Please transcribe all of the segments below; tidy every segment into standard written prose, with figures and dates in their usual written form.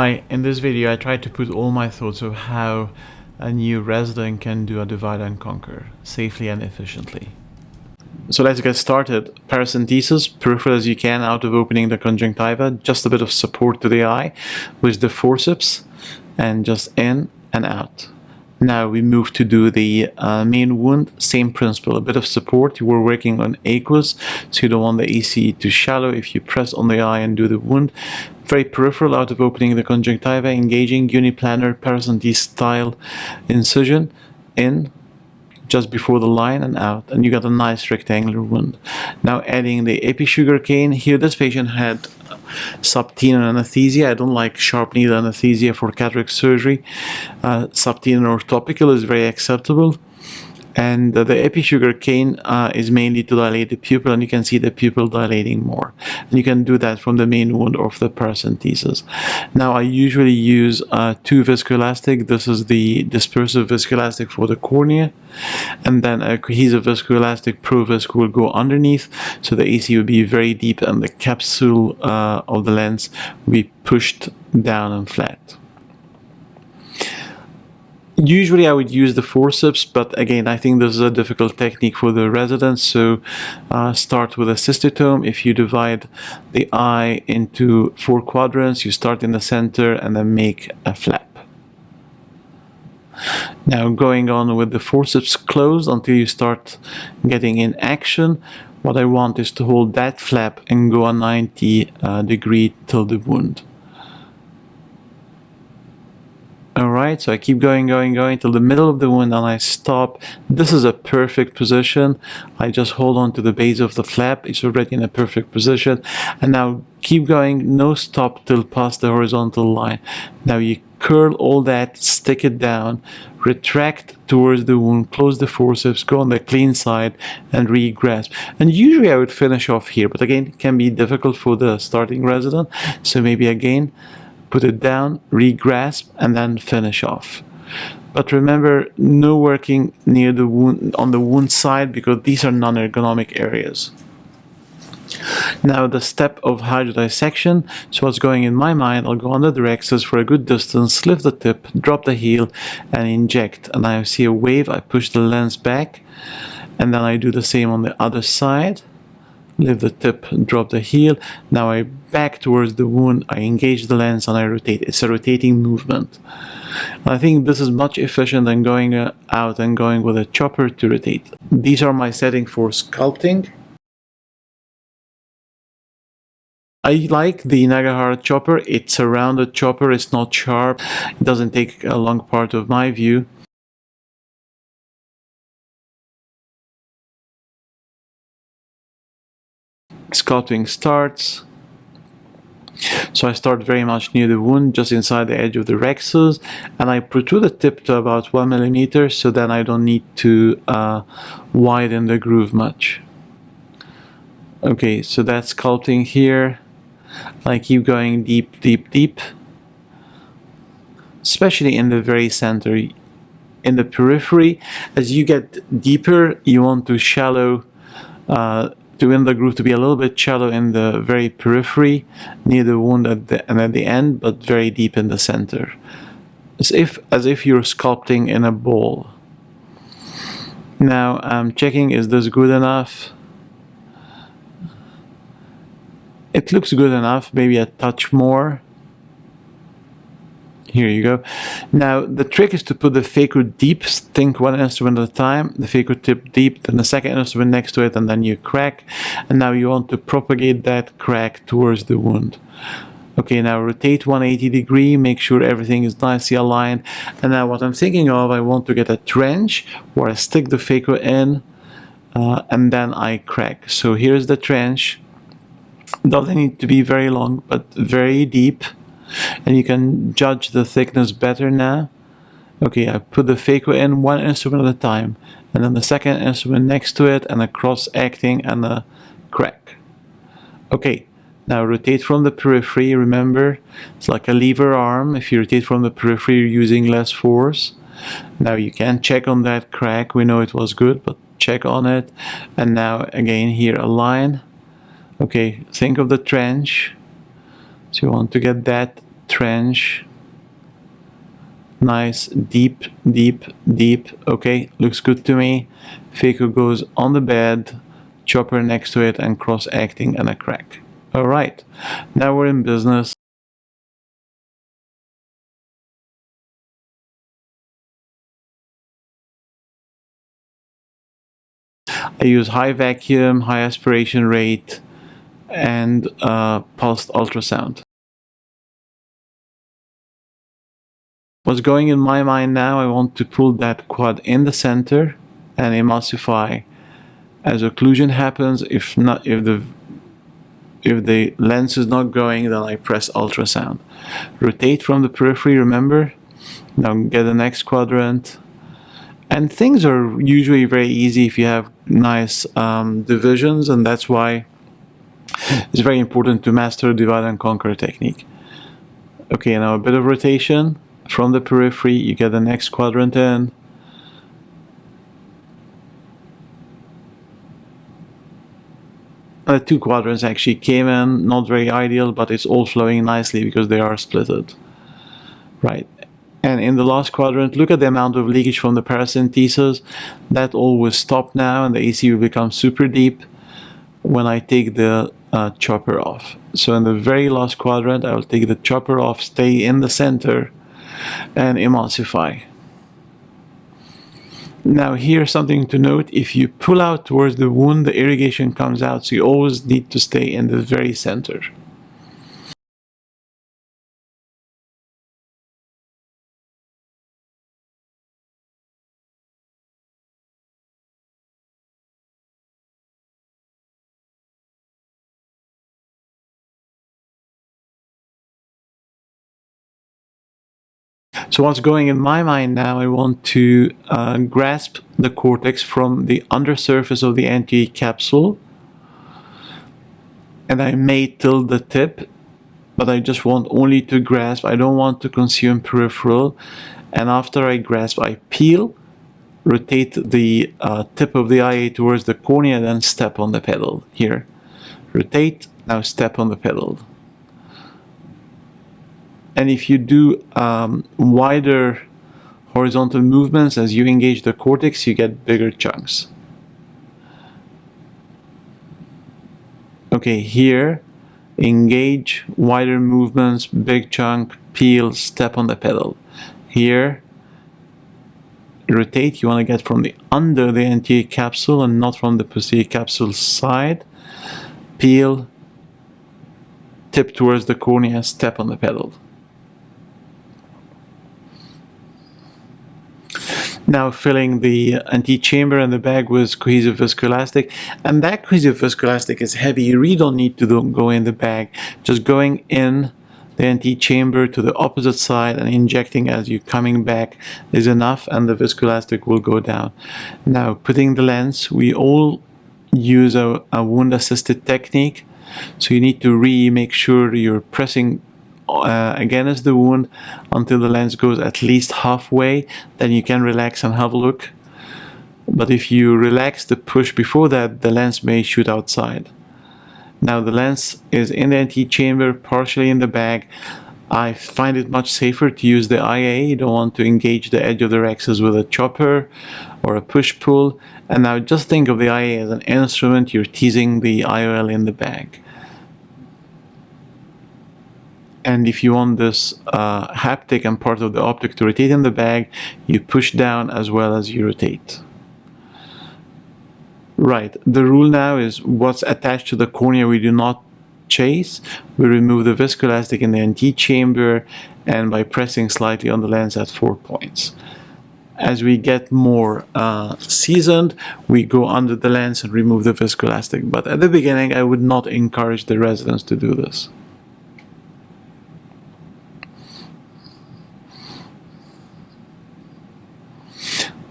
Hi, in this video I tried to put all my thoughts of how a new resident can do a divide and conquer safely and efficiently. So let's get started. Paracentesis, peripheral as you can out of opening the conjunctiva, just a bit of support to the eye with the forceps and just in and out. Now we move to do the main wound, same principle, a bit of support. You were working on aqueous, so you don't want the ACE too shallow. If you press on the eye and do the wound, very peripheral out of opening the conjunctiva, engaging uniplanar paracentesis style incision in just before the line and out, and you got a nice rectangular wound. Now adding the epi-sugarcane. Here this patient had subtenon anesthesia. I don't like sharp needle anesthesia for cataract surgery. Subtenon or topical is very acceptable. And the epi-sugarcane is mainly to dilate the pupil, and you can see the pupil dilating more. And you can do that from the main wound of the paracentesis. Now I usually use two viscoelastic. This is the dispersive viscoelastic for the cornea, and then a cohesive viscoelastic pro-visc will go underneath, so the AC will be very deep and the capsule of the lens will be pushed down and flat. Usually I would use the forceps, but again I think this is a difficult technique for the residents, so start with a cystotome. If you divide the eye into 4 quadrants, you start in the center and then make a flap. Now going on with the forceps closed until you start getting in action, what I want is to hold that flap and go a 90 degree till the wound. Alright, so I keep going till the middle of the wound and I stop. This is a perfect position. I just hold on to the base of the flap. It's already in a perfect position. And now keep going, no stop till past the horizontal line. Now you curl all that, stick it down, retract towards the wound, close the forceps, go on the clean side and re-grasp. And usually I would finish off here, but again, it can be difficult for the starting resident. So maybe again, put it down, re-grasp, and then finish off. But remember, no working near the wound, on the wound side, because these are non-ergonomic areas. Now the step of hydrodissection. So what's going in my mind, I'll go under the rexus for a good distance, lift the tip, drop the heel, and inject. And I see a wave, I push the lens back, and then I do the same on the other side. Lift the tip, drop the heel. Now I back towards the wound, I engage the lens and I rotate. It's a rotating movement. And I think this is much efficient than going out and going with a chopper to rotate. These are my settings for sculpting. I like the Nagahara chopper. It's a rounded chopper, it's not sharp. It doesn't take a long part of my view. Sculpting starts. So I start very much near the wound, just inside the edge of the rexus, and I protrude the tip to about 1 millimeter, so then I don't need to widen the groove much. Okay, so that's sculpting here. I keep going deep, deep, deep, especially in the very center. In the periphery, as you get deeper, you want to shallow to win the groove to be a little bit shallow in the very periphery, near the wound and at the end, but very deep in the center. As if you're sculpting in a bowl. Now I'm checking, is this good enough? It looks good enough, maybe a touch more. Here you go. Now the trick is to put the phaco deep. Think 1 instrument at a time. The phaco tip deep, then the second instrument next to it, and then you crack. And now you want to propagate that crack towards the wound. Okay, now rotate 180 degree. Make sure everything is nicely aligned. And now what I'm thinking of, I want to get a trench where I stick the phaco in, and then I crack. So here's the trench. Doesn't need to be very long, but very deep. And you can judge the thickness better now. Okay, I put the phaco in 1 instrument at a time, and then the second instrument next to it, and a cross-acting and a crack. Okay, now rotate from the periphery. Remember, it's like a lever arm. If you rotate from the periphery, you're using less force. Now you can check on that crack. We know it was good, but check on it. And now again here, a line. Okay, think of the trench. So you want to get that trench. Nice, deep, deep, deep. Okay, looks good to me. Phaco goes on the bed, chopper next to it, and cross-acting and a crack. Alright, now we're in business. I use high vacuum, high aspiration rate, and pulsed ultrasound. What's going in my mind now, I want to pull that quad in the center and emulsify. As occlusion happens, if the lens is not going, then I press ultrasound. Rotate from the periphery, remember? Now get the next quadrant. And things are usually very easy if you have nice divisions, and that's why it's very important to master divide and conquer technique. Okay, now a bit of rotation from the periphery, you get the next quadrant in. The two quadrants actually came in, not very ideal, but it's all flowing nicely because they are splitted. Right. And in the last quadrant, look at the amount of leakage from the paracentesis. That all will stop now, and the AC will become super deep when I take the chopper off. So in the very last quadrant, I will take the chopper off, stay in the center, and emulsify. Now here's something to note. If you pull out towards the wound, the irrigation comes out, so you always need to stay in the very center. So what's going in my mind now, I want to grasp the cortex from the undersurface of the anterior capsule, and I may tilt the tip, but I just want only to grasp. I don't want to consume peripheral. And after I grasp, I peel, rotate the tip of the IA towards the cornea, then step on the pedal. Here, rotate, now step on the pedal. And if you do wider horizontal movements as you engage the cortex, you get bigger chunks. Okay, here, engage, wider movements, big chunk, peel, step on the pedal. Here, rotate, you want to get from the under the anterior capsule and not from the posterior capsule side. Peel, tip towards the cornea, step on the pedal. Now filling the antechamber and the bag with cohesive viscoelastic, and that cohesive viscoelastic is heavy. You really don't need to go in the bag. Just going in the antechamber to the opposite side and injecting as you're coming back is enough, and the viscoelastic will go down. Now putting the lens, we all use a wound assisted technique, so you need to really make sure you're pressing against the wound until the lens goes at least halfway. Then you can relax and have a look. But if you relax the push before that, the lens may shoot outside. Now the lens is in the antechamber, partially in the bag. I find it much safer to use the IA. You don't want to engage the edge of the rexus with a chopper or a push-pull. And now just think of the IA as an instrument. You're teasing the IOL in the bag. And if you want this haptic and part of the optic to rotate in the bag, you push down as well as you rotate. Right, the rule now is what's attached to the cornea we do not chase. We remove the viscoelastic in the antechamber, and by pressing slightly on the lens at 4 points. As we get more seasoned, we go under the lens and remove the viscoelastic. But at the beginning, I would not encourage the residents to do this.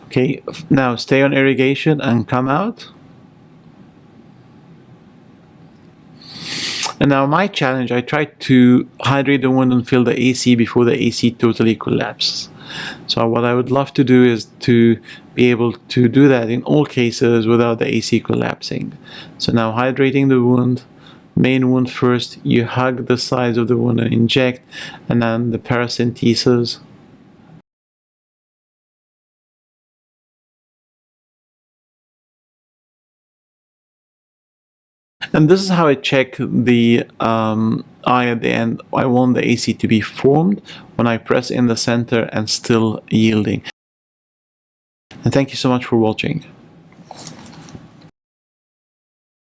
Okay, now stay on irrigation and come out. And now my challenge, I try to hydrate the wound and fill the AC before the AC totally collapses. So what I would love to do is to be able to do that in all cases without the AC collapsing. So now hydrating the wound, main wound first, you hug the sides of the wound and inject, and then the paracentesis. And this is how I check the eye at the end. I want the AC to be formed when I press in the center and still yielding. And thank you so much for watching.